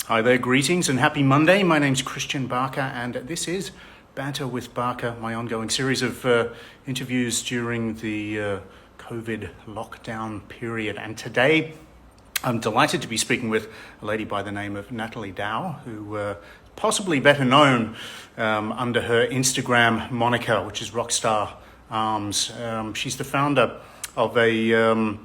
Hi there, greetings and happy Monday. My name's Christian Barker and this is Banter with Barker, my ongoing series of interviews during the COVID lockdown period. And today I'm delighted to be speaking with a lady by the name of Natalie Dau, who possibly better known under her Instagram moniker, which is Rockstar Arms. She's the founder of a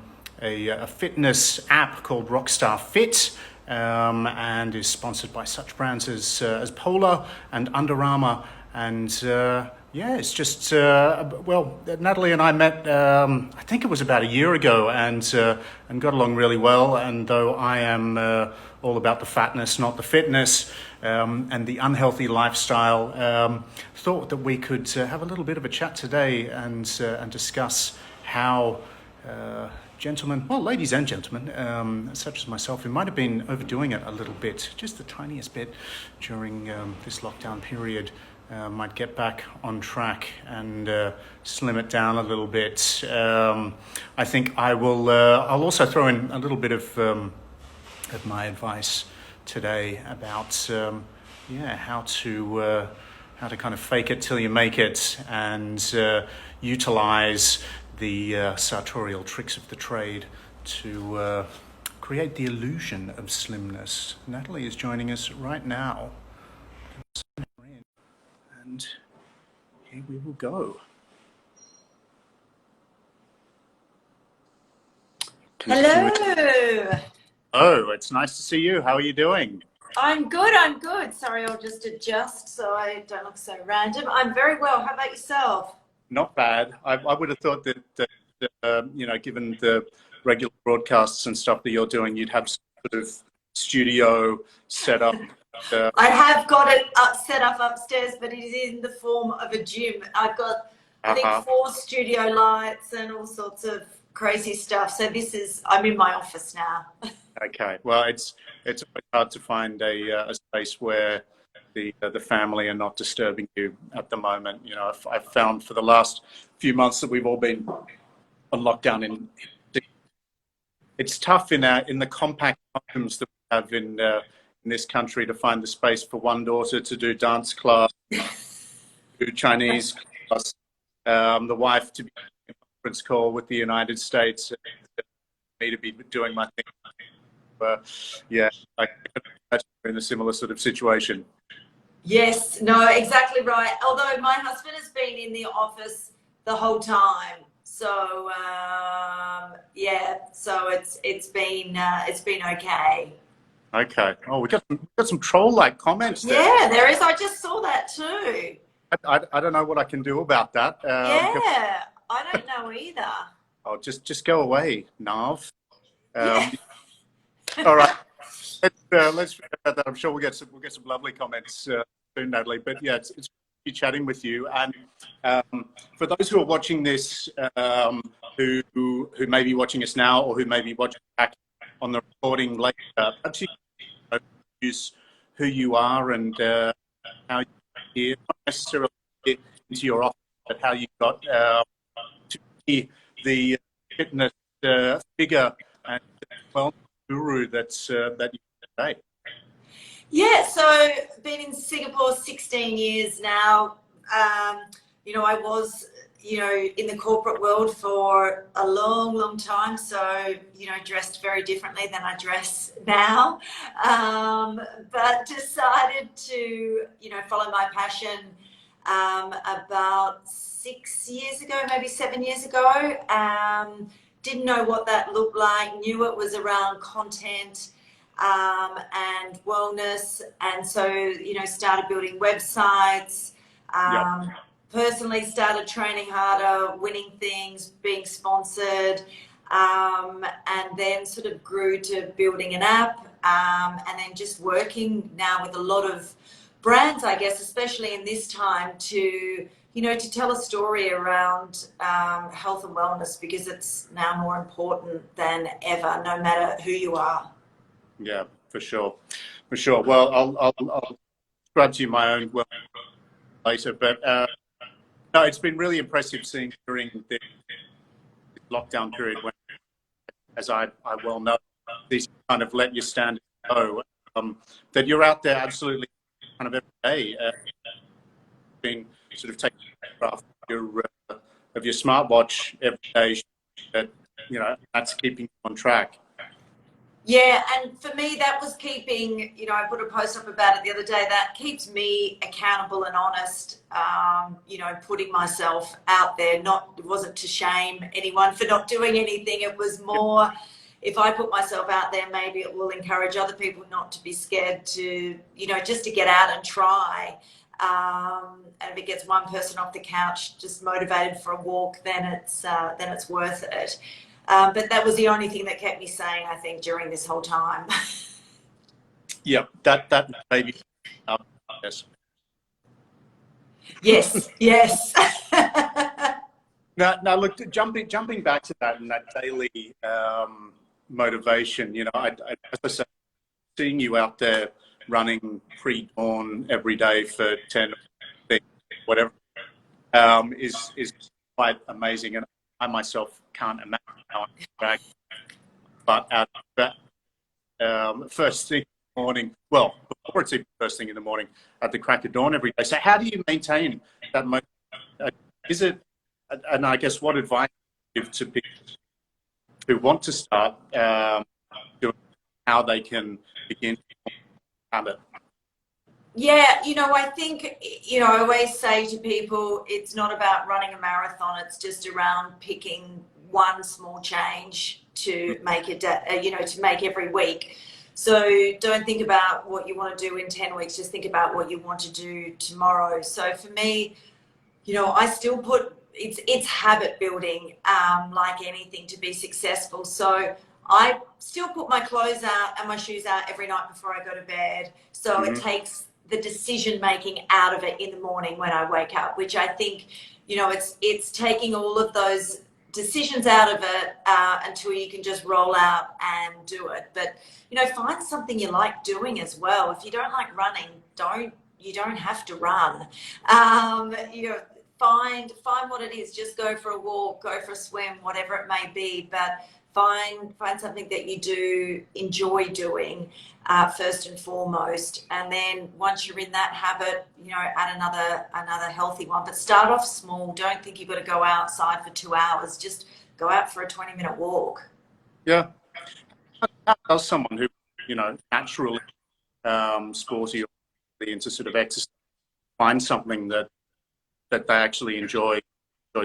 fitness app called Rockstar Fit, and is sponsored by such brands as Polar and Under Armour. And it's just, Natalie and I met, I think it was about a year ago, and got along really well. And though I am all about the fatness, not the fitness, and the unhealthy lifestyle, thought that we could have a little bit of a chat today and discuss how ladies and gentlemen, such as myself, who might have been overdoing it a little bit, just the tiniest bit during this lockdown period, might get back on track and slim it down a little bit. I think I'll also throw in a little bit of my advice today about how to kind of fake it till you make it, and utilize the sartorial tricks of the trade to create the illusion of slimness. Natalie is joining us right now. And here we will go. Hello. Oh, it's nice to see you. How are you doing? I'm good. Sorry, I'll just adjust so I don't look so random. I'm very well. How about yourself? Not bad. I would have thought that given the regular broadcasts and stuff that you're doing, you'd have some sort of studio set up. I have got it set up upstairs, but it is in the form of a gym. I've got, I think, 4 studio lights and all sorts of crazy stuff. So I'm in my office now. Okay. Well, it's always hard to find a space where the family are not disturbing you at the moment. You know, I've found for the last few months that we've all been on lockdown. It's tough in the compact homes that we have in this country to find the space for one daughter to do dance class, do Chinese class, the wife to be on a conference call with the United States, and me to be doing my thing. I imagine we're in a similar sort of situation. Yes, no, exactly right. Although my husband has been in the office the whole time, so so it's been okay. Okay. Oh, we got some troll-like comments there. Yeah, there is. I just saw that too. I don't know what I can do about that. I don't know either. Oh, just go away, Nav. Yeah. All right. Let's forget about that. I'm sure we'll get some lovely comments soon, Natalie. But yeah, it's great chatting with you. And for those who are watching this, who may be watching us now, or who may be watching back on the recording later, perhaps you can introduce who you are and how you got here, not necessarily into your office, but how you got to be the fitness figure and wellness guru that you are today. Yeah, so been in Singapore 16 years now. I was, in the corporate world for a long, long time. So, dressed very differently than I dress now. But decided to, follow my passion about 6 years ago, maybe 7 years ago. Didn't know what that looked like, knew it was around content and wellness. And so, started building websites, personally started training harder, winning things, being sponsored, and then sort of grew to building an app, and then just working now with a lot of brands, I guess, especially in this time to tell a story around health and wellness, because it's now more important than ever, no matter who you are. Yeah, for sure. Well, I'll describe to you my own wellness later, but no, it's been really impressive seeing during the lockdown period when, as I well know, these kind of let your standards go. that you're out there absolutely kind of every day, been sort of taking a photograph of your smartwatch every day, that, you know, that's keeping you on track. Yeah, and for me, that was keeping, you know, I put a post up about it the other day, that keeps me accountable and honest, you know, putting myself out there. It wasn't to shame anyone for not doing anything. It was more, if I put myself out there, maybe it will encourage other people not to be scared to, you know, just to get out and try. And if it gets one person off the couch just motivated for a walk, then it's worth it. But that was the only thing that kept me sane, I think, during this whole time. Yeah, that maybe. Yes. Yes, yes. Now, look, jumping back to that and that daily motivation, you know, as I say, seeing you out there running pre-dawn every day for 10, whatever, is quite amazing. And I myself can't imagine how I'm back, but out of that, first thing in the morning, well, before it's even first thing in the morning, at the crack of dawn every day. So how do you maintain that motivation? Is it, and I guess what advice do you give to people who want to start doing, how they can begin to habit? Yeah, you know, I think, you know, I always say to people, it's not about running a marathon. It's just around picking one small change to make it, you know, to make every week. So don't think about what you want to do in 10 weeks. Just think about what you want to do tomorrow. So for me, you know, I still put, it's habit building, like anything, to be successful. So I still put my clothes out and my shoes out every night before I go to bed. So it takes the decision making out of it in the morning when I wake up, which I think, you know, it's taking all of those decisions out of it until you can just roll out and do it. But, you know, find something you like doing as well. If you don't like running, you don't have to run. You know, find what it is. Just go for a walk, go for a swim, whatever it may be. But find something that you do enjoy doing, first and foremost. And then once you're in that habit, you know, add another healthy one. But start off small. Don't think you've got to go outside for 2 hours. Just go out for a 20-minute walk. Yeah. How does someone who, you know, naturally sporty or into sort of exercise find something that they actually enjoy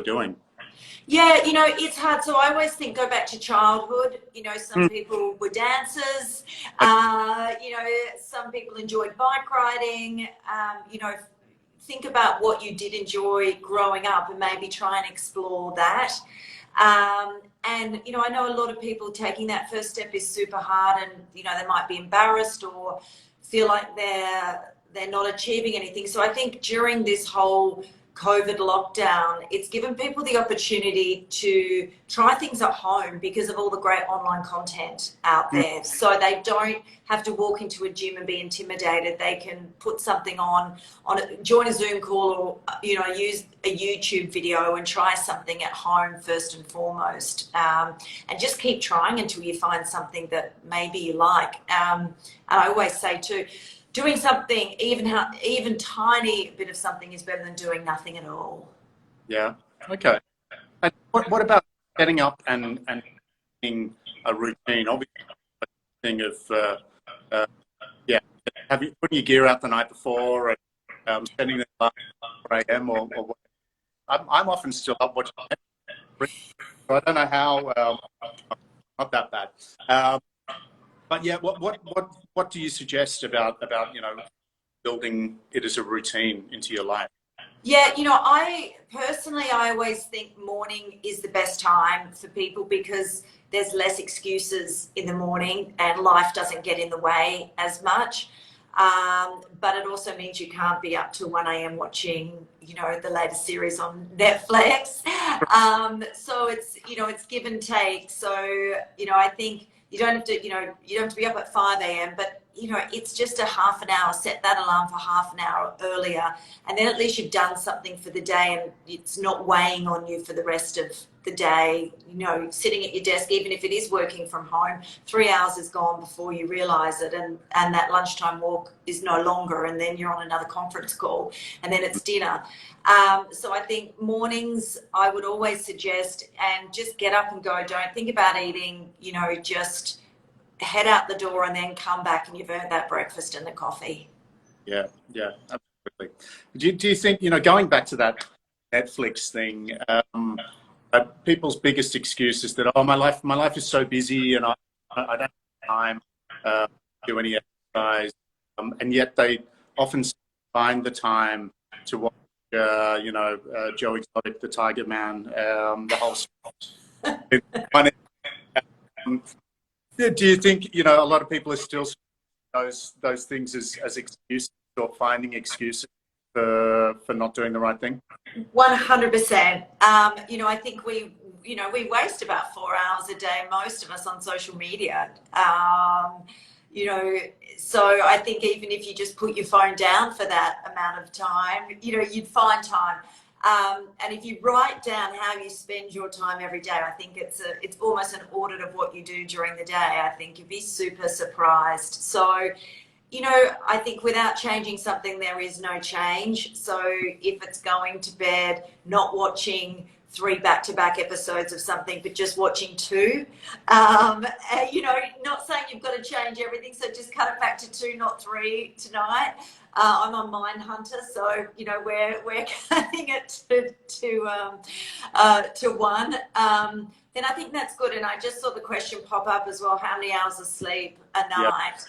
doing? Yeah, you know, it's hard. So I always think, go back to childhood. You know, some people were dancers. You know, some people enjoyed bike riding. You know, think about what you did enjoy growing up and maybe try and explore that. And, you know, I know a lot of people taking that first step is super hard, and, you know, they might be embarrassed or feel like they're not achieving anything. So I think during this whole COVID lockdown, it's given people the opportunity to try things at home because of all the great online content out there. So they don't have to walk into a gym and be intimidated. They can put something on join a Zoom call, or, you know, use a YouTube video and try something at home first and foremost. And just keep trying until you find something that maybe you like. And I always say too, doing something, even tiny bit of something, is better than doing nothing at all. Yeah. Okay. And what about getting up and being a routine? Obviously, thing of yeah, have you putting your gear out the night before and spending the night at 4 a.m. or what? I'm often still up watching. So I don't know how. Not that bad. But yeah, what do you suggest about you know, building it as a routine into your life? Yeah, you know, I always think morning is the best time for people because there's less excuses in the morning and life doesn't get in the way as much. But it also means you can't be up till 1 a.m. watching, you know, the latest series on Netflix. So it's, you know, it's give and take. So, you know, I think you don't have to be up at 5 a.m., but it's just a half an hour. Set that alarm for half an hour earlier, and then at least you've done something for the day, and it's not weighing on you for the rest of the day. Sitting at your desk, even if it is working from home, 3 hours is gone before you realize it, and that lunchtime walk is no longer, and then you're on another conference call, and then it's dinner. So I think mornings I would always suggest, and just get up and go. Don't think about eating, just head out the door and then come back and you've earned that breakfast and the coffee. Yeah, absolutely. Do you think, going back to that Netflix thing, people's biggest excuse is that, my life is so busy and I don't have time to do any exercise, and yet they often find the time to watch, Joe Exotic, the Tiger Man, the whole. Do you think, a lot of people are still those things as excuses, or finding excuses for not doing the right thing? 100%. I think we waste about 4 hours a day, most of us, on social media. So I think even if you just put your phone down for that amount of time, you'd find time. And if you write down how you spend your time every day, I think it's almost an audit of what you do during the day. I think you'd be super surprised. So, I think without changing something, there is no change. So if it's going to bed, not watching 3 back-to-back episodes of something, but just watching 2, not saying you've got to change everything. So just cut it back to 2, not 3 tonight. I'm on Mindhunter, so we're cutting it to 1. Then I think that's good. And I just saw the question pop up as well: how many hours of sleep a night?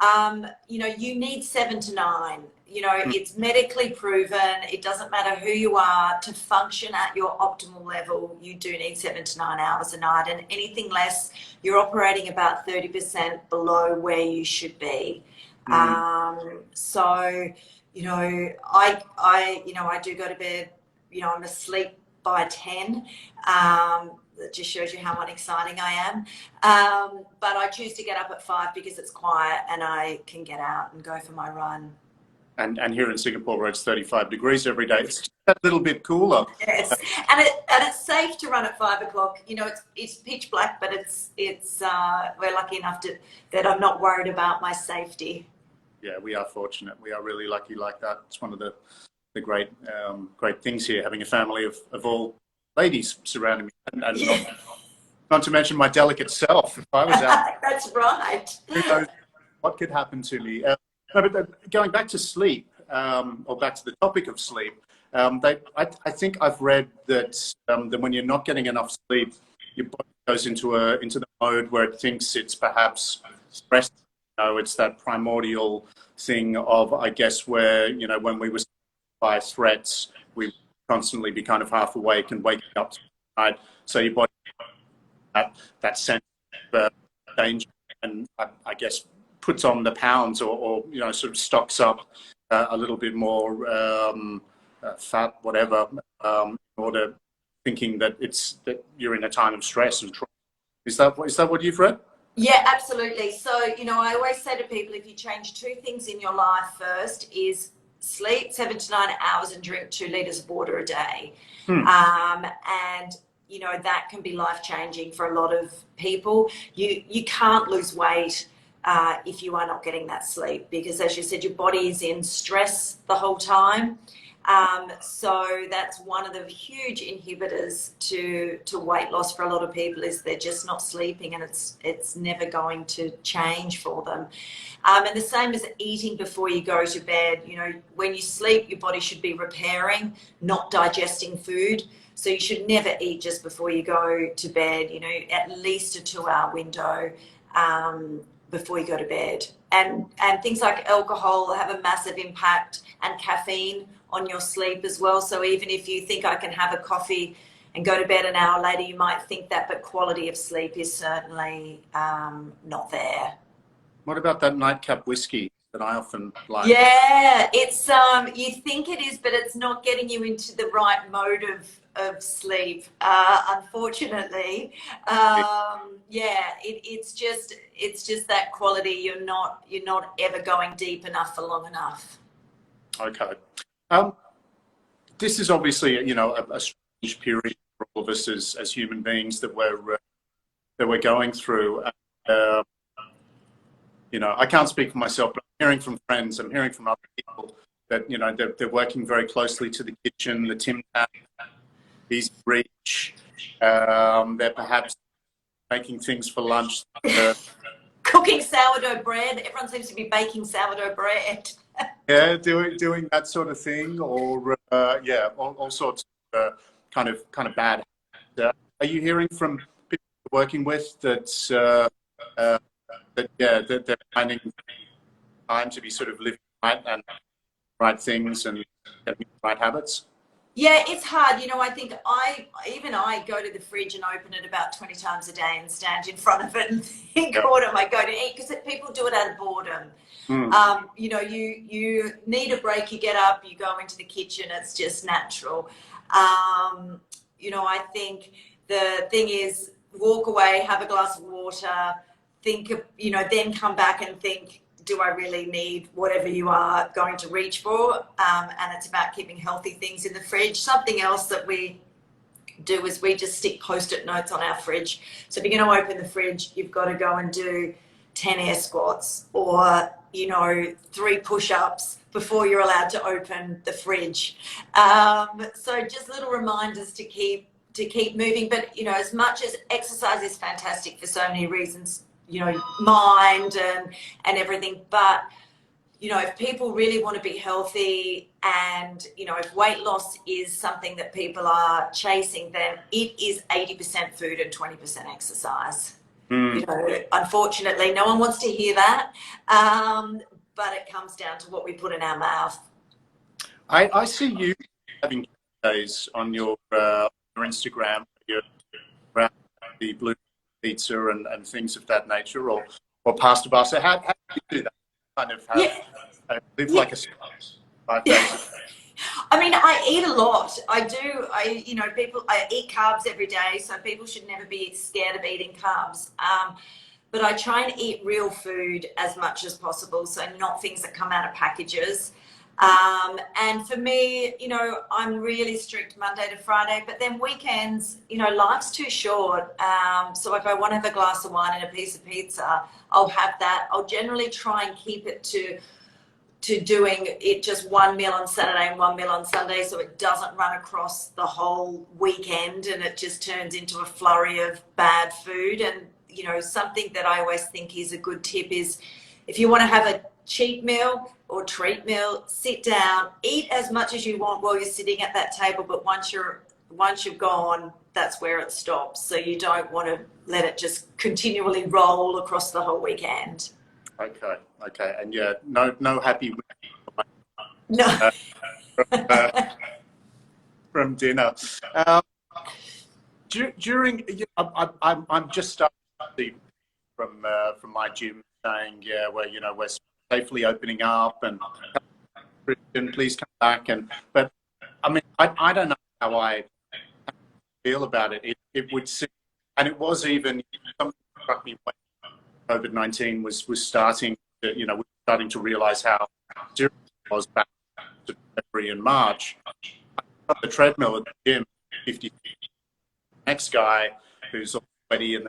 Yep. You need 7 to 9. It's medically proven. It doesn't matter who you are, to function at your optimal level. You do need 7 to 9 hours a night, and anything less, you're operating about 30% below where you should be. So, I do go to bed, I'm asleep by 10. That just shows you how unexciting I am. But I choose to get up at 5 because it's quiet and I can get out and go for my run. And here in Singapore, where it's 35 degrees every day, it's just a little bit cooler. Yes, and it's safe to run at 5 o'clock. It's pitch black, but we're lucky enough that I'm not worried about my safety. Yeah, we are fortunate. We are really lucky like that. It's one of the great things here, having a family of all ladies surrounding me, and yeah. not to mention my delicate self. If I was out, that's right. Who knows what could happen to me? But going back to sleep, or back to the topic of sleep, I think I've read that when you're not getting enough sleep, your body goes into the mode where it thinks it's perhaps stressed. It's that primordial thing of, I guess, where, when we were by threats, we constantly be kind of half awake and waking up tonight. So your body, that sense of danger, and I guess puts on the pounds, or sort of stocks up a little bit more fat, whatever, in order, thinking that you're in a time of stress and trauma. Is that what you've read? Yeah, absolutely. So, I always say to people, if you change 2 things in your life first, is sleep 7 to 9 hours and drink 2 liters of water a day. And, that can be life-changing for a lot of people. You can't lose weight if you are not getting that sleep, because, as you said, your body is in stress the whole time. So that's one of the huge inhibitors to weight loss for a lot of people, is they're just not sleeping, and it's never going to change for them. And the same as eating before you go to bed. When you sleep, your body should be repairing, not digesting food. So you should never eat just before you go to bed, at least a 2-hour window before you go to bed. And things like alcohol have a massive impact, and caffeine on your sleep as well. So even if you think I can have a coffee and go to bed an hour later, you might think that, but quality of sleep is certainly not there. What about that nightcap whiskey that I often like? Yeah, it's you think it is, but it's not getting you into the right mode of sleep, unfortunately. Yeah, it's just that quality. You're not ever going deep enough for long enough. Okay. This is obviously, you know, a strange period for all of us as human beings that we're going through. Uh, you know, I can't speak for myself, but I'm hearing from friends, I'm hearing from other people that, you know, they're working very closely to the kitchen, the Tim Tam, easy reach. They're perhaps making things for lunch. Cooking sourdough bread. Everyone seems to be baking sourdough bread. Yeah, doing that sort of thing, or yeah, all sorts of kind of bad. Are you hearing from people you're working with that they're finding time to be sort of living right and right things and having right habits? Yeah, it's hard. You know, I think I go to the fridge and open it about 20 times a day and stand in front of it and think, Yeah. what am I going to eat? Because people do it out of boredom. Mm. You know, you need a break, you get up, you go into the kitchen, it's just natural. You know, I think the thing is walk away, have a glass of water, think of, you know, then come back and think, do I really need whatever you are going to reach for? And it's about keeping healthy things in the fridge. Something else that we do is we just stick post-it notes on our fridge. So if you're going to open the fridge, you've got to go and do 10 air squats or, you know, 3 push-ups before you're allowed to open the fridge. So just little reminders to keep moving. But, you know, as much as exercise is fantastic for so many reasons, you know, mind and everything, but you know, if people really want to be healthy and, you know, if weight loss is something that people are chasing, then it is 80% food and 20% exercise. You know, unfortunately, no one wants to hear that, but it comes down to what we put in our mouth. I see you having days on your Instagram, you're around the blue pizza and things of that nature, or pasta bar. So how do you do that? Kind of have live like a sponge 5 days. I mean, I eat a lot. I do. You know, I eat carbs every day, so people should never be scared of eating carbs. But I try and eat real food as much as possible, so not things that come out of packages. And for me, you know, I'm really strict Monday to Friday, but then weekends, you know, life's too short. So if I want to have a glass of wine and a piece of pizza, I'll have that. I'll generally try and keep it to doing it just one meal on Saturday and one meal on Sunday, so it doesn't run across the whole weekend and it just turns into a flurry of bad food. And, you know, something that I always think is a good tip is if you want to have a cheat meal or treat meal, sit down, eat as much as you want while you're sitting at that table, but once you've gone, that's where it stops. So you don't want to let it just continually roll across the whole weekend. Okay, and yeah, no happy No. from dinner. During, you know, I'm just starting to see from my gym saying, yeah, we're safely opening up and Christian, please come back. But I mean, I don't know how I feel about it. It would seem, and it was even something that struck me when COVID-19 was starting to, you know, we're starting to realize how serious it was back to February and March. On the treadmill at the gym, 50. Next guy who's all sweaty and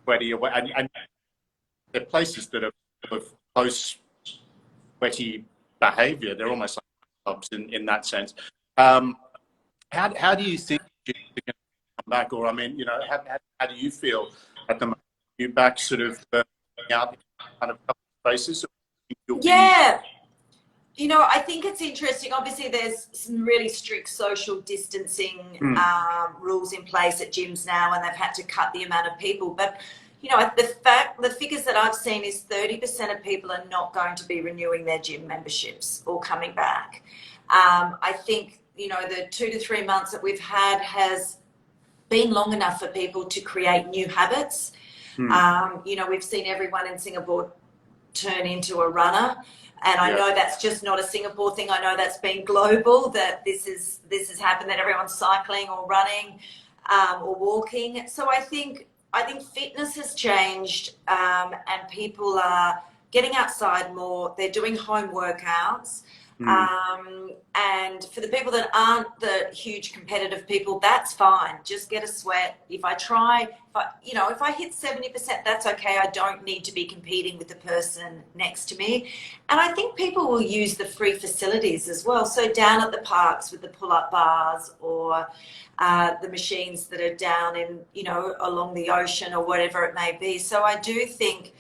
sweaty away, and there are places that are of close sweaty behaviour. They're almost like clubs in that sense. How do you think you're going to come back? Or I mean, you know, how do you feel at the moment? Are you back sort of out in kind of couple of spaces? Yeah. You know, I think it's interesting. Obviously, there's some really strict social distancing rules in place at gyms now, and they've had to cut the amount of people. But, you know, the figures that I've seen is 30% of people are not going to be renewing their gym memberships or coming back. I think, you know, the 2 to 3 months that we've had has been long enough for people to create new habits. You know, we've seen everyone in Singapore turn into a runner. And I Yeah. know that's just not a Singapore thing. I know that's been global, that this has happened, that everyone's cycling or running or walking. So I think fitness has changed, and people are getting outside more. They're doing home workouts. Mm. And for the people that aren't the huge competitive people, that's fine. Just get a sweat. If I hit 70%, that's okay. I don't need to be competing with the person next to me. And I think people will use the free facilities as well. So down at the parks with the pull-up bars, or the machines that are down in, along the ocean or whatever it may be. So I do think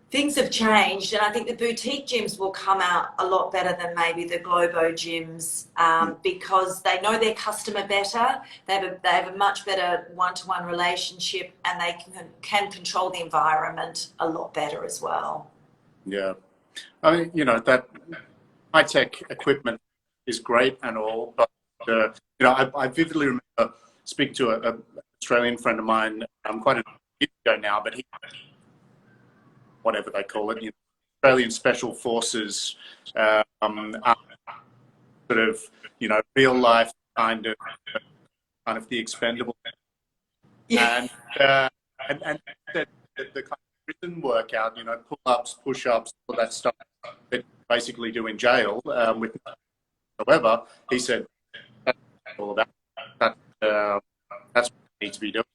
things have changed, and I think the boutique gyms will come out a lot better than maybe the Globo gyms, because they know their customer better. They have a much better one-to-one relationship, and they can control the environment a lot better as well. Yeah. I mean, that high-tech equipment is great and all, but, I vividly remember speaking to an Australian friend of mine quite a year ago now, but he, whatever they call it, Australian Special Forces, are sort of, real life kind of the expendable. Yeah. And the kind of written workout, pull-ups, push-ups, all that stuff that you basically do in jail, however, he said that's all about that. That's what you need to be doing.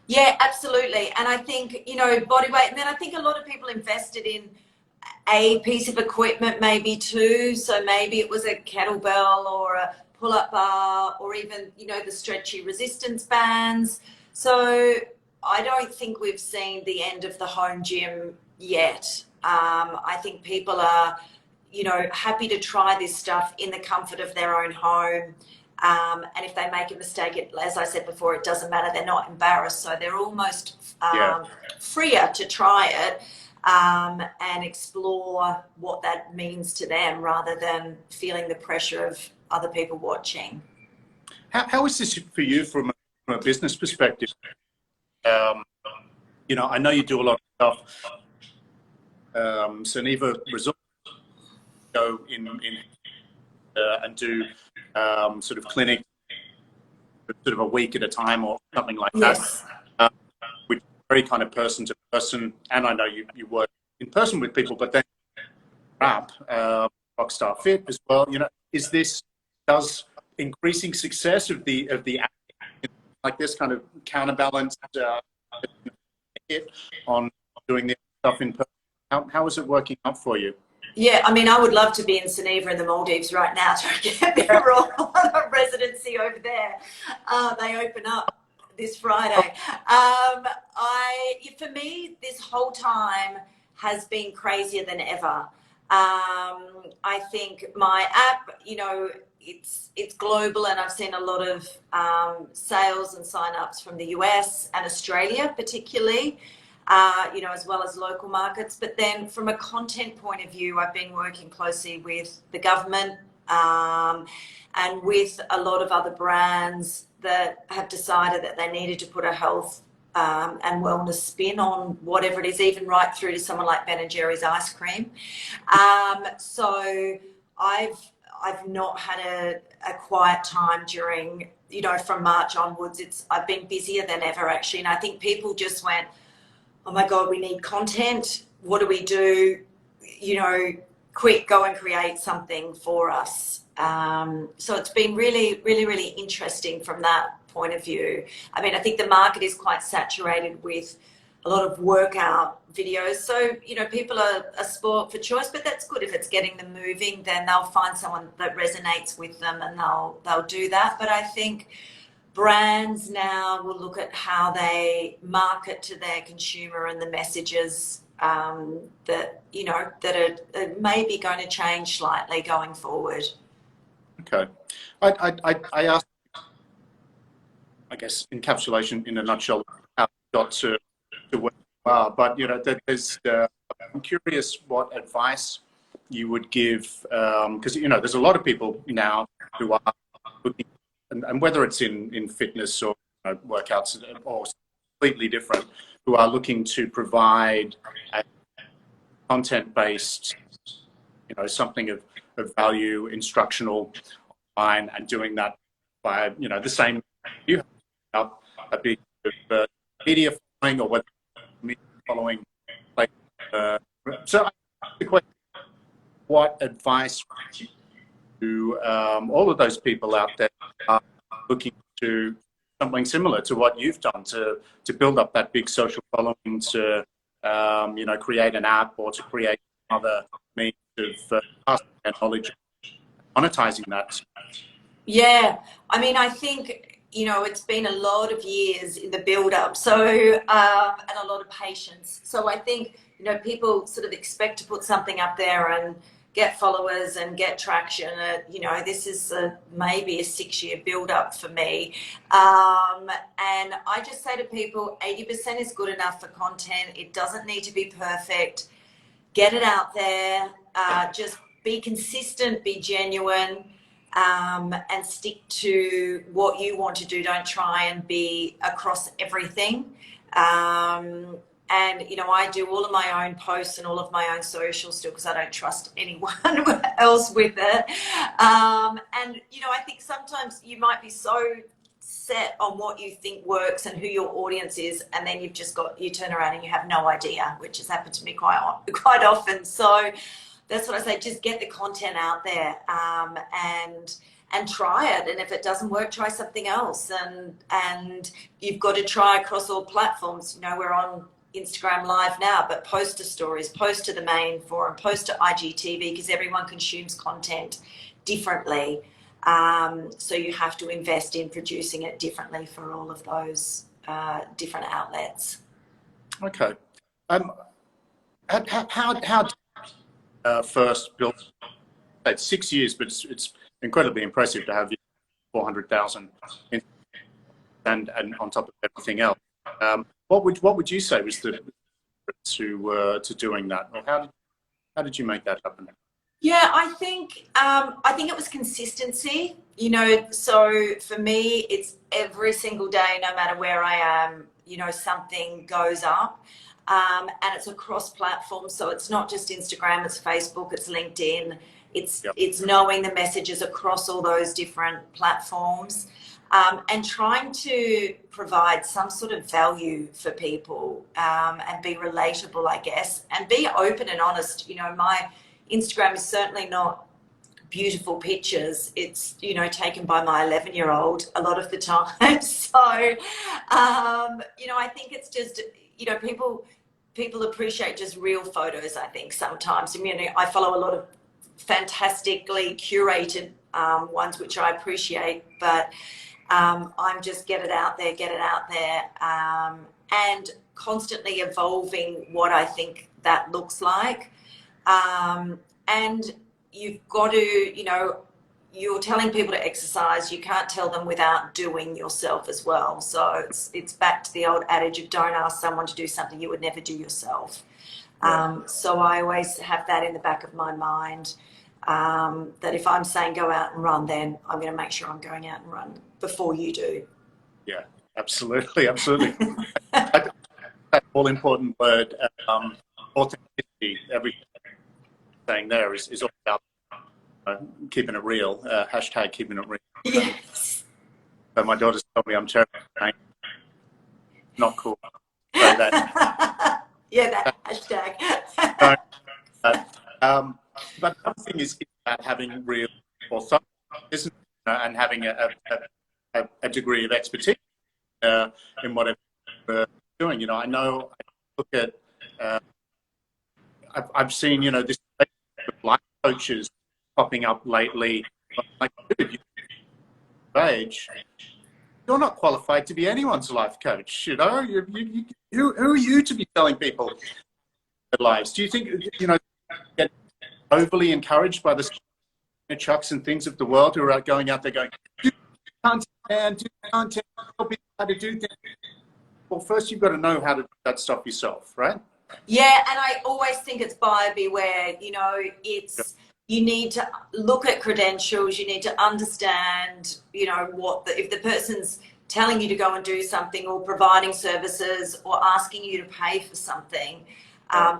Yeah, absolutely. And I think, body weight, and then I think a lot of people invested in a piece of equipment maybe too. So maybe it was a kettlebell or a pull-up bar, or even, the stretchy resistance bands. So I don't think we've seen the end of the home gym yet. I think people are, happy to try this stuff in the comfort of their own home. And if they make a mistake, as I said before, it doesn't matter. They're not embarrassed. So they're almost freer to try it, and explore what that means to them, rather than feeling the pressure of other people watching. How is this for you from a business perspective? I know you do a lot of stuff. Geneva Resort, go in and do sort of clinic, sort of a week at a time or something like Yes. that, which is very kind of person to person. And I know you work in person with people, but then Rockstar Fit as well. Does increasing success of the like this kind of counterbalance it on doing this stuff in person? How is it working out for you? Yeah, I mean, I would love to be in Geneva in the Maldives right now to get me a residency over there. They open up this Friday. For me, this whole time has been crazier than ever. I think my app, it's global, and I've seen a lot of sales and sign-ups from the US and Australia particularly. As well as local markets. But then from a content point of view, I've been working closely with the government, and with a lot of other brands that have decided that they needed to put a health and wellness spin on whatever it is, even right through to someone like Ben & Jerry's ice cream. So I've not had a quiet time during, from March onwards. I've been busier than ever, actually. And I think people just went, oh my God, we need content. What do we do? Quick, go and create something for us. So it's been really, really, really interesting from that point of view. I mean, I think the market is quite saturated with a lot of workout videos. So, people are a sport for choice, but that's good. If it's getting them moving, then they'll find someone that resonates with them, and they'll do that. But I think brands now will look at how they market to their consumer and the messages that are maybe going to change slightly going forward. Okay, I asked, I guess, encapsulation in a nutshell, how you got to where you are, but I'm curious what advice you would give, because there's a lot of people now who are looking. And whether it's in fitness or workouts or completely different, who are looking to provide content-based, something of value, instructional online, and doing that by, the same, you have a big media following, or whether media following. Like, so I ask the question, what advice to all of those people out there are looking to something similar to what you've done to build up that big social following, to create an app or to create other means of passing their knowledge, monetizing that? Yeah, I mean, I think, it's been a lot of years in the build-up, so and a lot of patience. So I think, people sort of expect to put something up there and get followers and get traction. This is maybe a 6-year build-up for me. And I just say to people, 80% is good enough for content. It doesn't need to be perfect. Get it out there. Just be consistent, be genuine. And stick to what you want to do. Don't try and be across everything. And, I do all of my own posts and all of my own socials still, because I don't trust anyone else with it. And, I think sometimes you might be so set on what you think works and who your audience is, and then you turn around and you have no idea, which has happened to me quite often. So that's what I say, just get the content out there, and try it. And if it doesn't work, try something else. And you've got to try across all platforms. We're on Instagram Live now, but post to stories, post to the main forum, post to IGTV, because everyone consumes content differently. So you have to invest in producing it differently for all of those different outlets. Okay. How first built? It's 6 years, but it's incredibly impressive to have 400,000 and on top of everything else. What would you say was the to doing that? Or how did you make that happen? Yeah, I think it was consistency. So for me, it's every single day, no matter where I am. Something goes up. And it's across platforms, so it's not just Instagram, it's Facebook, it's LinkedIn, it's knowing the messages across all those different platforms, and trying to provide some sort of value for people, and be relatable, I guess, and be open and honest. My Instagram is certainly not beautiful pictures. It's, taken by my 11-year-old a lot of the time. So, I think it's just, people appreciate just real photos, I think, sometimes. I follow a lot of fantastically curated ones, which I appreciate, but I'm just get it out there, and constantly evolving what I think that looks like. And you've got to, you're telling people to exercise, you can't tell them without doing yourself as well. So it's back to the old adage of don't ask someone to do something you would never do yourself. So I always have that in the back of my mind, that if I'm saying go out and run, then I'm going to make sure I'm going out and run before you do. Yeah, absolutely. That all important word, authenticity. Everything saying there is all about keeping it real. Hashtag keeping it real. Yes. So my daughter's told me I'm terrible. Not cool. So that. Yeah, that hashtag. But the other thing is about having real authority, isn't it? And having a degree of expertise in whatever you're doing. I know. I look at. I've seen this life coaches popping up lately. Like, dude, age, you're not qualified to be anyone's life coach. Who are you to be telling people their lives? Do you think get overly encouraged by the Chucks and things of the world who are going out there going, do content, man, do content, tell people how to do things? Well, first you've got to know how to do that stuff yourself, right? Yeah, and I always think it's buyer beware. It's you need to look at credentials. You need to understand, if the person's telling you to go and do something, or providing services, or asking you to pay for something,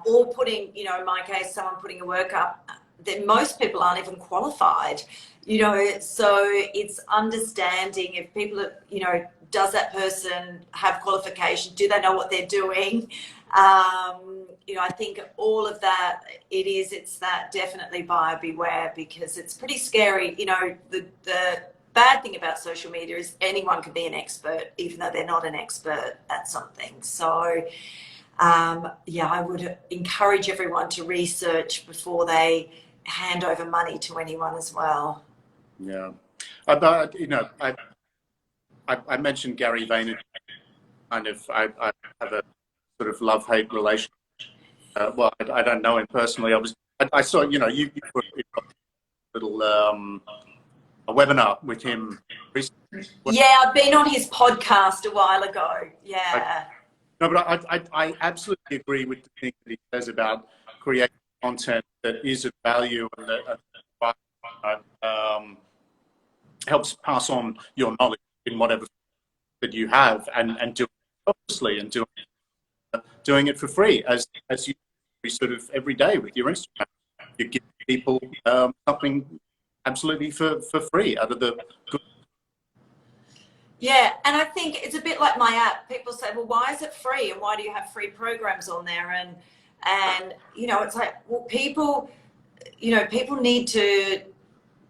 or putting, you know, in my case, someone putting a workup that most people aren't even qualified, you know, so it's understanding if people are, you know, does that person have qualification? Do they know what they're doing? You know, I think all of that, it's that definitely buyer beware, because it's pretty scary. You know, the bad thing about social media is anyone can be an expert, even though they're not an expert at something. So, yeah, I would encourage everyone to research before they hand over money to anyone as well. Yeah. But, you know, I mentioned Gary Vaynerchuk. Kind of, I have a sort of love-hate relationship. Well, I don't know him personally. Obviously, I saw, you know, you put a little a webinar with him recently. Yeah, I've been on his podcast a while ago. Yeah. No, but I absolutely agree with the thing that he says about creating content that is of value and that helps pass on your knowledge in whatever that you have, and do it obviously, and doing it for free, as you sort of every day with your Instagram. You give people something absolutely for free out of the good. Yeah, and I think it's a bit like my app. People say, well, why is it free, and why do you have free programs on there? And you know, it's like, well, people, you know, people need to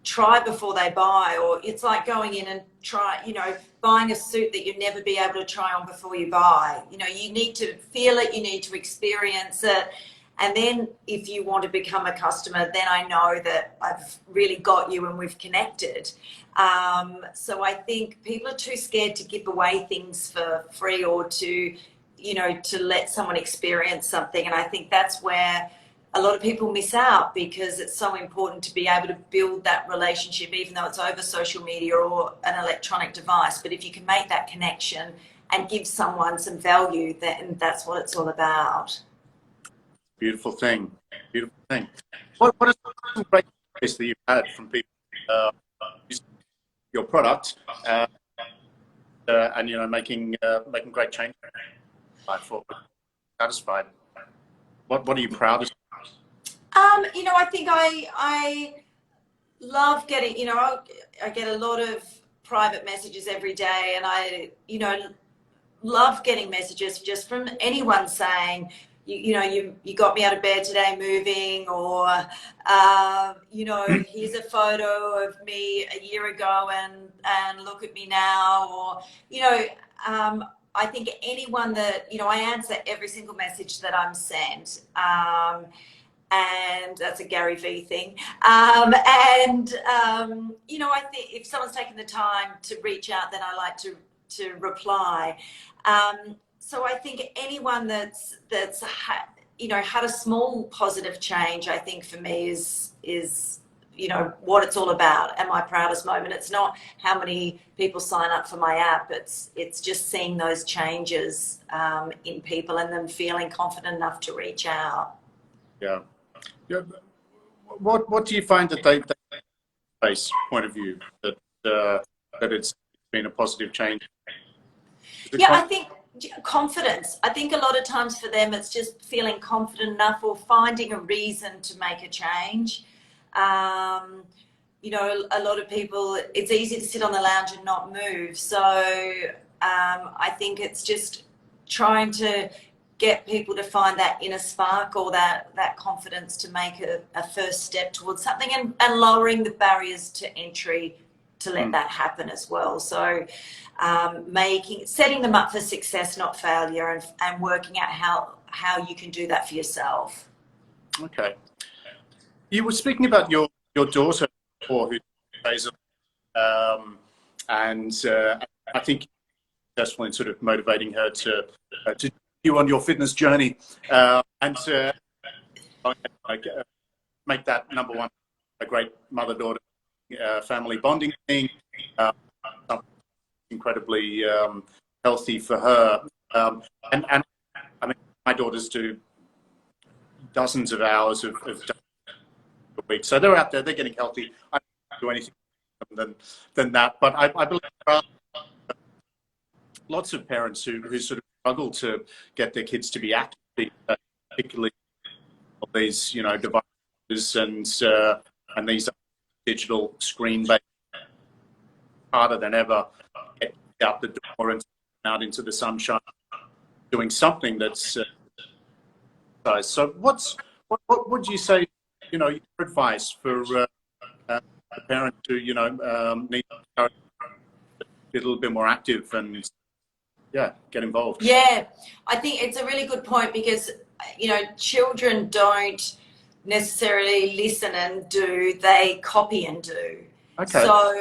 try before they buy, or it's like going in and try, you know, buying a suit that you'd never be able to try on before you buy. You know, you need to feel it, you need to experience it. And then if you want to become a customer, then I know that I've really got you and we've connected. So I think people are too scared to give away things for free, or to, you know, to let someone experience something. And I think that's where a lot of people miss out, because it's so important to be able to build that relationship, even though it's over social media or an electronic device. But if you can make that connection and give someone some value, then that's what it's all about. Beautiful thing. Beautiful thing. What are some great advice that you've had from people using your product and, you know, making great change for satisfied? What are you proudest of? You know, I think I love getting, you know, I get a lot of private messages every day, and I, you know, love getting messages just from anyone saying, you know, you got me out of bed today moving, or, you know, here's a photo of me a year ago and look at me now, or, you know, I think anyone that, you know, I answer every single message that I'm sent. And that's a Gary V thing. You know, I think if someone's taken the time to reach out, then I like to reply. So I think anyone that's you know, had a small positive change, I think for me is you know, what it's all about, and my proudest moment. It's not how many people sign up for my app. It's just seeing those changes in people, and them feeling confident enough to reach out. Yeah. Yeah. What do you find that they face point of view that it's been a positive change? Yeah, I think confidence. I think a lot of times for them, it's just feeling confident enough, or finding a reason to make a change. You know, a lot of people, it's easy to sit on the lounge and not move. So I think it's just trying to get people to find that inner spark, or that confidence to make a first step towards something, and lowering the barriers to entry to let that happen as well. So setting them up for success, not failure, and working out how you can do that for yourself. Okay. You were speaking about your daughter before, who plays, and I think you're successful in sort of motivating her to you on your fitness journey, and to make that number one a great mother-daughter family bonding thing, something incredibly healthy for her. And I mean, my daughters do dozens of hours of a week, so they're out there, they're getting healthy. I don't do anything than that, but I believe there are lots of parents who sort of struggle to get their kids to be active, particularly all these, devices and these digital screen-based, harder than ever, get out the door and out into the sunshine, doing something that's so. What would you say? Your advice for the parent to need to be a little bit more active and get involved. Yeah, I think it's a really good point because, children don't necessarily listen and do, they copy and do. Okay. So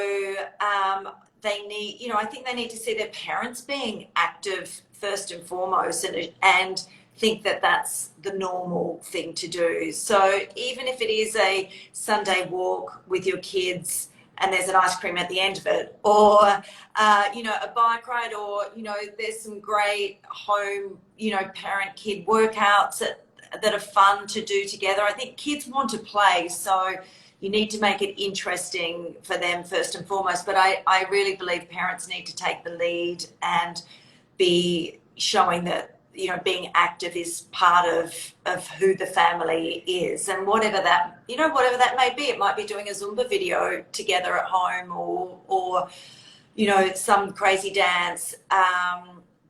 they need, I think they need to see their parents being active first and foremost and think that that's the normal thing to do. So even if it is a Sunday walk with your kids and there's an ice cream at the end of it, or a bike ride, or there's some great home parent-kid workouts that are fun to do together. I think kids want to play, so you need to make it interesting for them first and foremost. But I really believe parents need to take the lead and be showing that being active is part of who the family is, and whatever that may be. It might be doing a Zumba video together at home, or some crazy dance.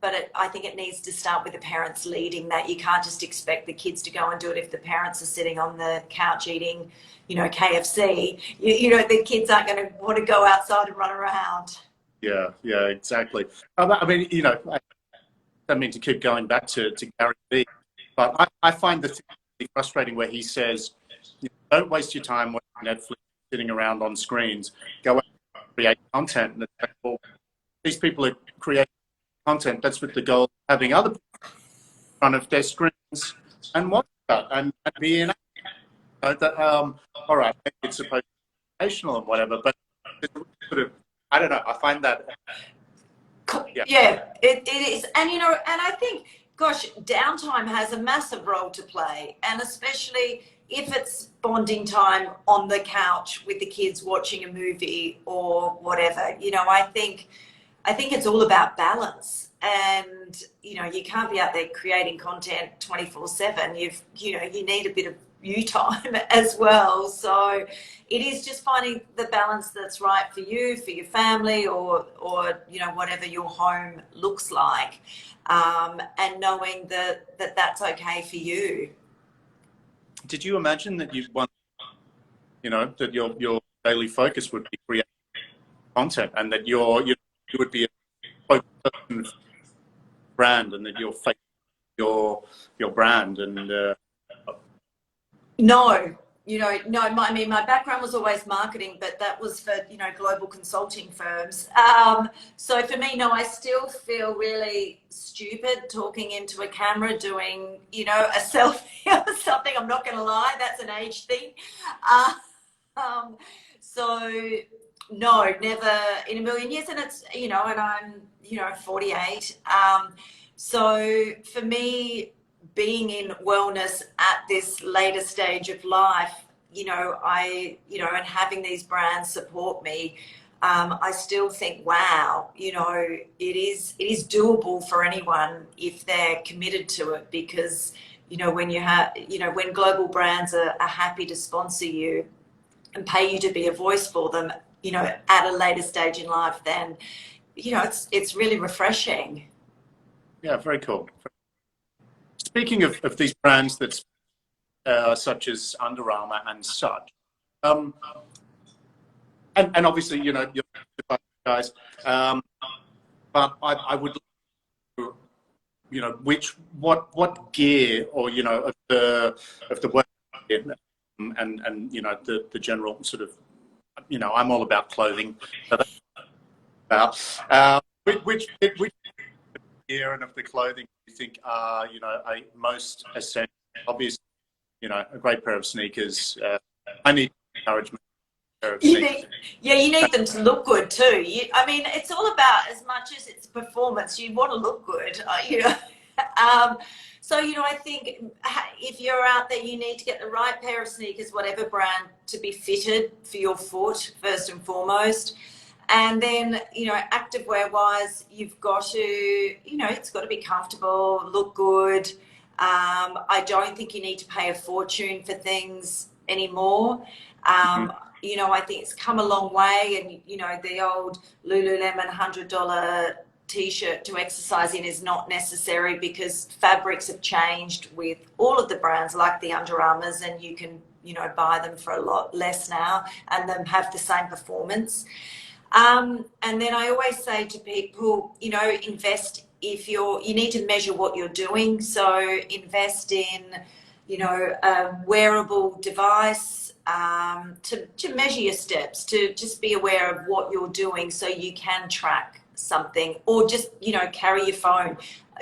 But I think it needs to start with the parents leading that. You can't just expect the kids to go and do it if the parents are sitting on the couch eating, KFC. The kids aren't going to want to go outside and run around. Yeah, exactly. I mean, I don't mean to keep going back to Gary Vee, but I find the thing really frustrating where he says, don't waste your time watching Netflix, sitting around on screens. Go out and create content. And it's like, well, these people are creating content. That's with the goal of having other people in front of their screens and watch that and be in. All right, it's supposed to be educational and whatever, but sort of, I don't know. I find that. Yeah, it is. And, and I think, gosh, downtime has a massive role to play. And especially if it's bonding time on the couch with the kids watching a movie or whatever, I think it's all about balance. And, you can't be out there creating content 24/7. You need a bit of you time as well. So it is just finding the balance that's right for you, for your family, or whatever your home looks like, and knowing that that's okay for you. Did you imagine that you'd want, that your daily focus would be creating content, and that you would be a focused brand, and that you're facing your brand and No, my background was always marketing, but that was for, global consulting firms. So for me, no, I still feel really stupid talking into a camera, doing, a selfie or something. I'm not going to lie, that's an age thing. So no, never in a million years. And it's, and I'm, 48. So for me, being in wellness at this later stage of life, and having these brands support me, I still think, wow, it is doable for anyone if they're committed to it. Because, when when global brands are happy to sponsor you and pay you to be a voice for them, at a later stage in life, then, it's really refreshing. Yeah, very cool. Speaking of these brands that's such as Under Armour and such, and obviously, you're guys, but I would, what gear, or of the work and the general sort of, I'm all about clothing. So that's about which gear and of the clothing you think are most essential? Obviously, a great pair of sneakers. I need encouragement. You need them to look good too. It's all about, as much as it's performance, you want to look good. So I think if you're out there, you need to get the right pair of sneakers, whatever brand, to be fitted for your foot first and foremost. And then, activewear wise, you've got to, it's got to be comfortable, look good. I don't think you need to pay a fortune for things anymore. Mhm. You know, I think it's come a long way, and you know, the old Lululemon $100 t-shirt to exercise in is not necessary because fabrics have changed with all of the brands like the Under Armours, and you can, you know, buy them for a lot less now and them have the same performance. And then I always say to people, you know, invest if you need to measure what you're doing. So invest in, you know, a wearable device to measure your steps, to just be aware of what you're doing so you can track something, or just, you know, carry your phone.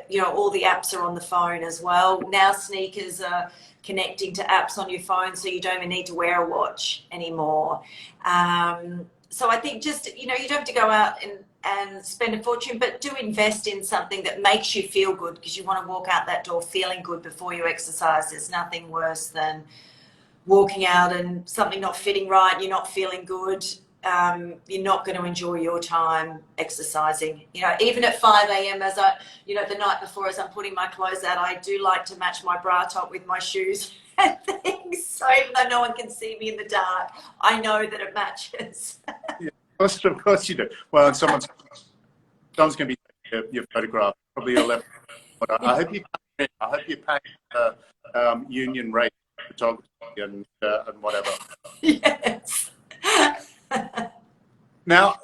You know, all the apps are on the phone as well. Now sneakers are connecting to apps on your phone, so you don't even need to wear a watch anymore. So I think just, you know, you don't have to go out and spend a fortune, but do invest in something that makes you feel good, because you want to walk out that door feeling good before you exercise. There's nothing worse than walking out and something not fitting right, you're not feeling good. You're not going to enjoy your time exercising. You know, even at 5 a.m. as I, you know, the night before as I'm putting my clothes out, I do like to match my bra top with my shoes and things. So even though no one can see me in the dark, I know that it matches. Yeah, of course you do. Well, and someone's going to be taking your photograph, probably your left. I hope you pay union rate photography and whatever. Yes. Now,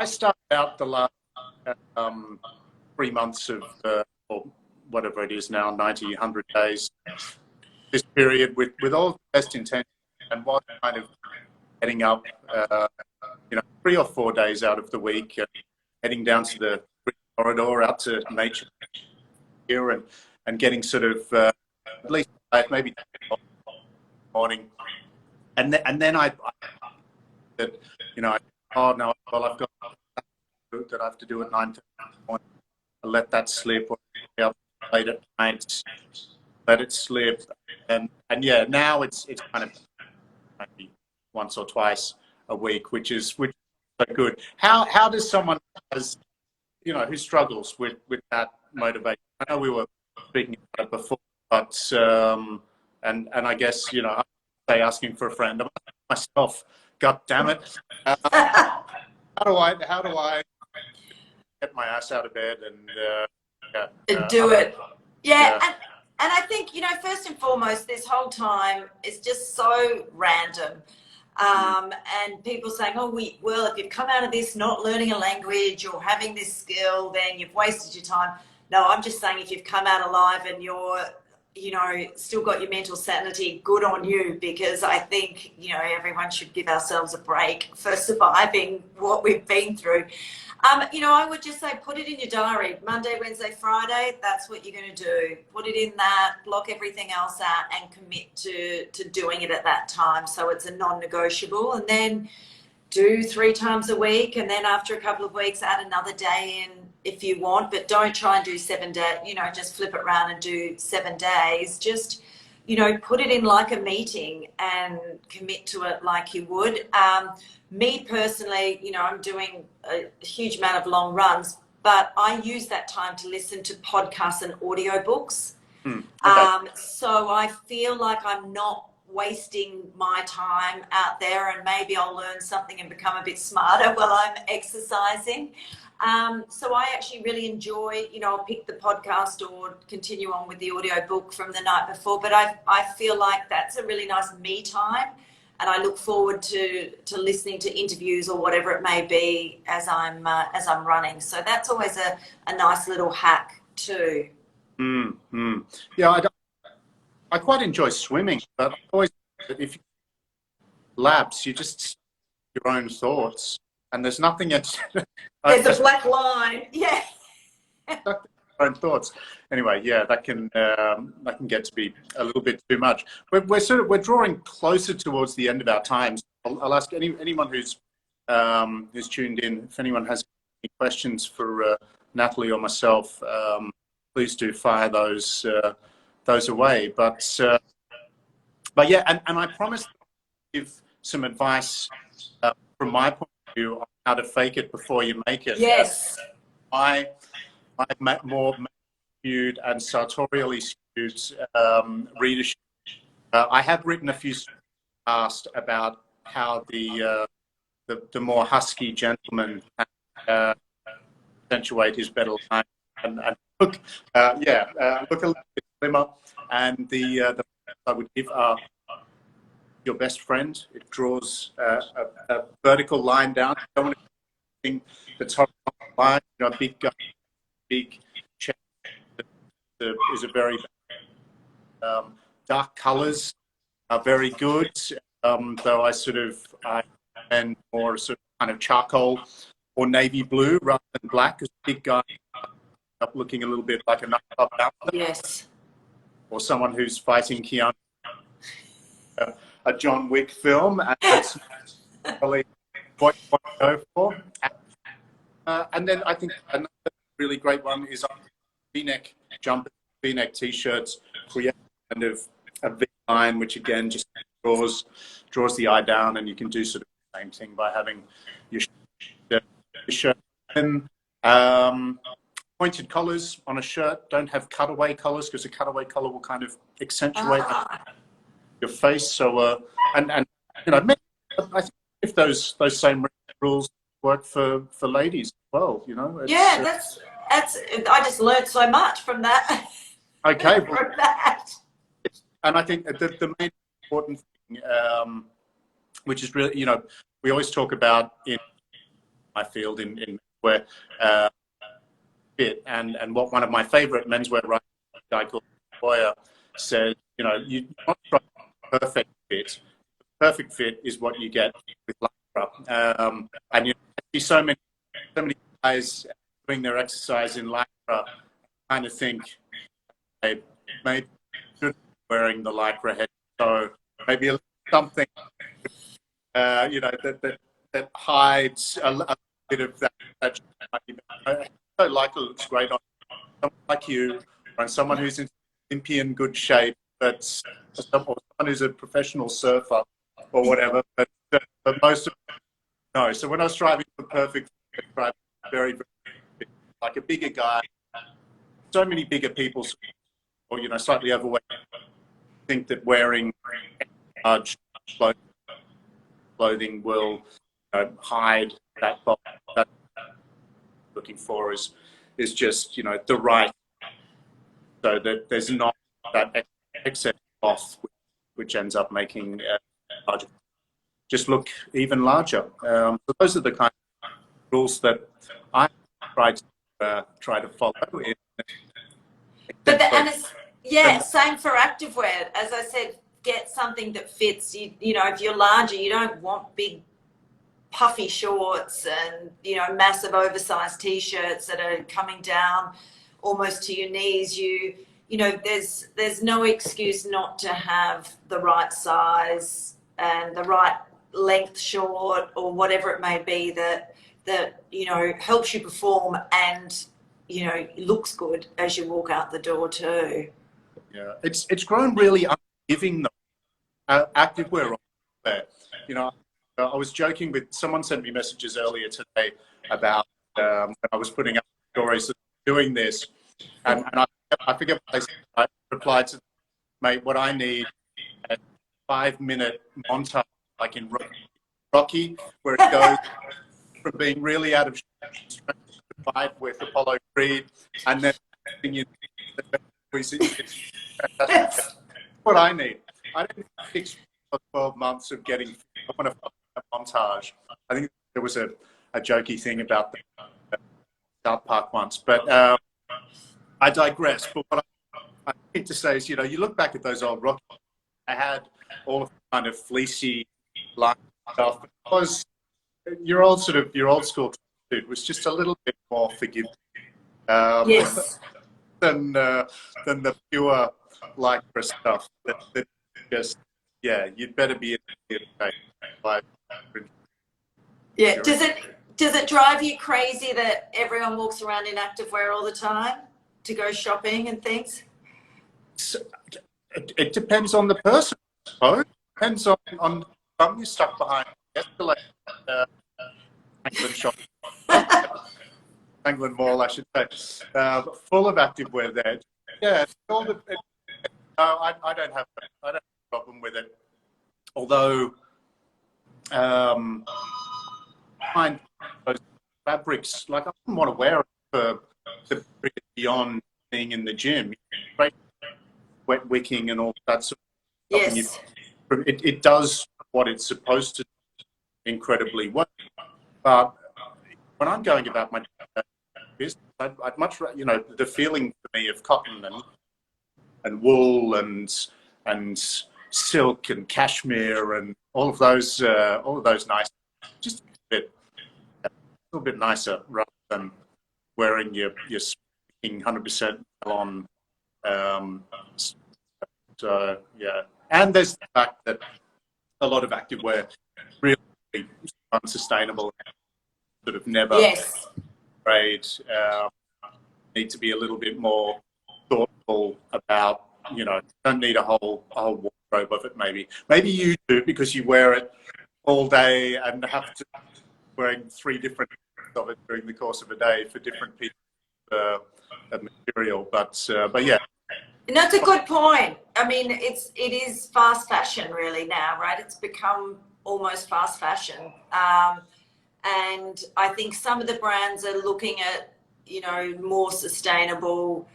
I started out the last 3 months of, or whatever it is now, 90, 100 days, this period with all the best intentions, and was kind of heading up, you know, 3 or 4 days out of the week, heading down to the corridor, out to nature here, and getting sort of at least maybe in the morning, and then I that, you know, oh no, well I've got that I have to do at 9:30 in the morning. I let that slip, or late at night, let it slip, and yeah, now it's kind of maybe once or twice a week, which is so good. How does someone, as you know, who struggles with that motivation? I know we were speaking about it before, but and I guess, you know, I say asking for a friend. I'm myself. God damn it! How do I get my ass out of bed and Do it. Yeah, yeah. and I think, you know, first and foremost, this whole time is just so random. And people saying, oh, well, if you've come out of this not learning a language or having this skill, then you've wasted your time. No, I'm just saying if you've come out alive and you're, you know, still got your mental sanity, good on you, because I think, you know, everyone should give ourselves a break for surviving what we've been through. You know, I would just say put it in your diary. Monday, Wednesday, Friday, that's what you're going to do. Put it in that, block everything else out, and commit to doing it at that time. So it's a non-negotiable. And then do 3 times a week. And then after a couple of weeks, add another day in if you want. But don't try and do 7 days, you know, just flip it around and do 7 days. Just, you know, put it in like a meeting and commit to it like you would. Me personally, you know, I'm doing a huge amount of long runs, but I use that time to listen to podcasts and audiobooks. Okay. So I feel like I'm not wasting my time out there, and maybe I'll learn something and become a bit smarter while I'm exercising. So I actually really enjoy, you know, I'll pick the podcast or continue on with the audiobook from the night before, but I feel like that's a really nice me time. And I look forward to listening to interviews or whatever it may be as I'm running. So that's always a nice little hack too. Yeah, I quite enjoy swimming, but I always, if you lapse, you just your own thoughts, and there's nothing. There's a black line. Yeah. Your own thoughts. Anyway, yeah, that can get to be a little bit too much. We're drawing closer towards the end of our time. So I'll ask anyone who's tuned in, if anyone has any questions for Natalie or myself, please do fire those away. But yeah, and I promise to give some advice from my point of view on how to fake it before you make it. Yes. I more viewed and sartorially readership. I have written a few past about how the more husky gentleman can accentuate his better line and look, look a little bit slimmer. And the I would give are your best friend. It draws a vertical line down. You don't want anything that's horizontal line. You know, a big guy, big chest is a very dark colours are very good. Though I and more sort of kind of charcoal or navy blue rather than black, because a big guy up looking a little bit like a nightclub bouncer. Yes. Or someone who's fighting Keanu, a John Wick film, and that's really what you go for. And then I think another really great one is V-neck jumpers, V-neck t-shirts, create kind of a V-line, which again just draws the eye down, and you can do sort of the same thing by having your shirt. And pointed collars on a shirt don't have cutaway collars, because a cutaway collar will kind of accentuate your face. So and you know, I think if those same rules work for ladies as well, you know. Yeah, that's I just learned so much from that. Okay. From that. And I think the main important thing, which is really, you know, we always talk about in my field in where fit, and what one of my favorite menswear writers, a guy called Boyer, said, you know, you not try perfect fit. The perfect fit is what you get with Lycra. And you see so many guys doing their exercise in Lycra. I kind of think they maybe should be wearing the Lycra head, so maybe something you know, that hides a bit of that. I like it looks great on someone like you, and someone who's in Olympian good shape, or someone who's a professional surfer or whatever. But most of no. So when I was striving for perfect, very, very like a bigger guy. So many bigger people, or you know, slightly overweight, think that wearing large clothing will hide that body. That looking for is just, you know, the right, so that there's not that excess cloth which ends up making larger, just look even larger. So those are the kind of rules that I try to follow. But and it's same for activewear. As I said, get something that fits. You know, if you're larger, you don't want big puffy shorts and, you know, massive oversized t-shirts that are coming down almost to your knees. You know, there's no excuse not to have the right size and the right length short or whatever it may be that you know, helps you perform and, you know, looks good as you walk out the door too. Yeah, it's grown really unforgiving though. Activewear, you know. I was joking with someone sent me messages earlier today about when I was putting up stories doing this, and I forget what they said. I replied to them, mate, what I need is a 5-minute montage like in Rocky, where it goes from being really out of shape to fight with Apollo Creed, and then that's what I need. I don't need 6 or 12 months of getting. I want a montage. I think there was a jokey thing about the South Park once, but I digress. But what I need to say is, you know, you look back at those old Rocky, I had all of the kind of fleecy line stuff. Because your old school dude was just a little bit more forgiving. Yes. than the pure Lycra stuff. That just, yeah, you'd better be in the yeah. Does it drive you crazy that everyone walks around in activewear all the time to go shopping and things? It depends on the person, I suppose. It depends on some you stuck behind escalator, Franklin shop, Franklin Mall, I should say, full of activewear there. Yeah, No, I don't have a problem with it. Although, I find those fabrics, like I wouldn't want to wear it for the period beyond being in the gym. Great wet wicking and all that sort of stuff. Yes. And it does what it's supposed to do incredibly well. But when I'm going about my business, I'd much rather, you know, the feeling for me of cotton and wool and silk and cashmere and all of those nice, just a little bit nicer rather than wearing your 100% on. So yeah, and there's the fact that a lot of activewear really unsustainable, sort of never Yes. grade. Need to be a little bit more thoughtful about, you know, don't need a whole wardrobe of it. Maybe you do because you wear it all day and have to wearing 3 different of it during the course of a day for different pieces of material. But yeah. And that's a good point. I mean, it is fast fashion really now, right? It's become almost fast fashion. And I think some of the brands are looking at, you know, more sustainable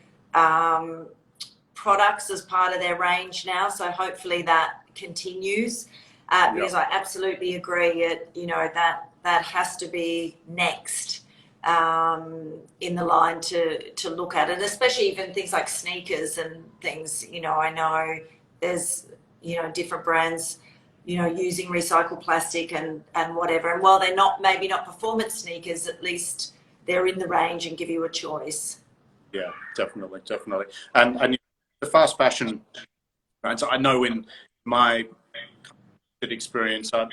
products as part of their range now. So hopefully that continues, because I absolutely agree. You know, that has to be next in the line to look at it, especially even things like sneakers and things. You know, I know there's, you know, different brands, you know, using recycled plastic and whatever. And while they're maybe not performance sneakers, at least they're in the range and give you a choice. Yeah, definitely. And the fast fashion brands, I know in my experience, I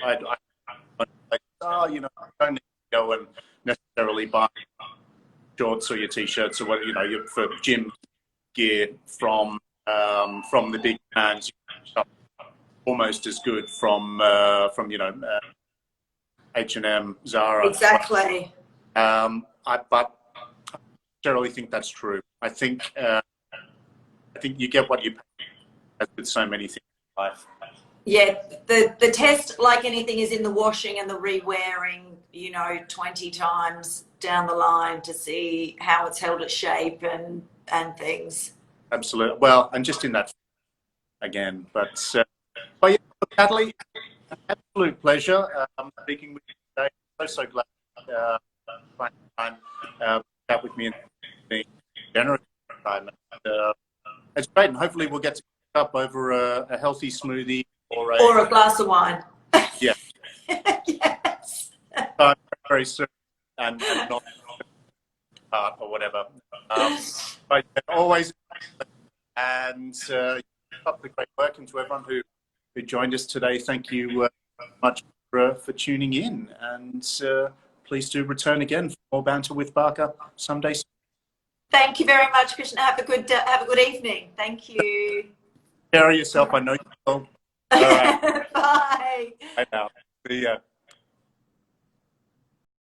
you know, I don't need to go and necessarily buy shorts or your t-shirts or what, you know, for gym gear from the big brands. Almost as good from you know, H&M, Zara. Exactly. But I generally think that's true. I think you get what you pay, as with so many things in life. Yeah, the test, like anything, is in the washing and the re-wearing, you know, 20 times down the line to see how it's held its shape and things. Absolutely. Well, and just in that again, but yeah, Natalie, an absolute pleasure speaking with you today. So glad find time chat with me and being generous time. It's great, and hopefully we'll get to pick up over a healthy smoothie or a glass of wine. Yeah. Yes. Very soon, and not or whatever. But always, and keep up the great work, and to everyone who joined us today, thank you much for tuning in, and please do return again for more banter with Barker someday soon. Thank you very much, Krishna. Have a good evening. Thank you. Take care of yourself. I know you will. All right. Bye. Bye now. See ya.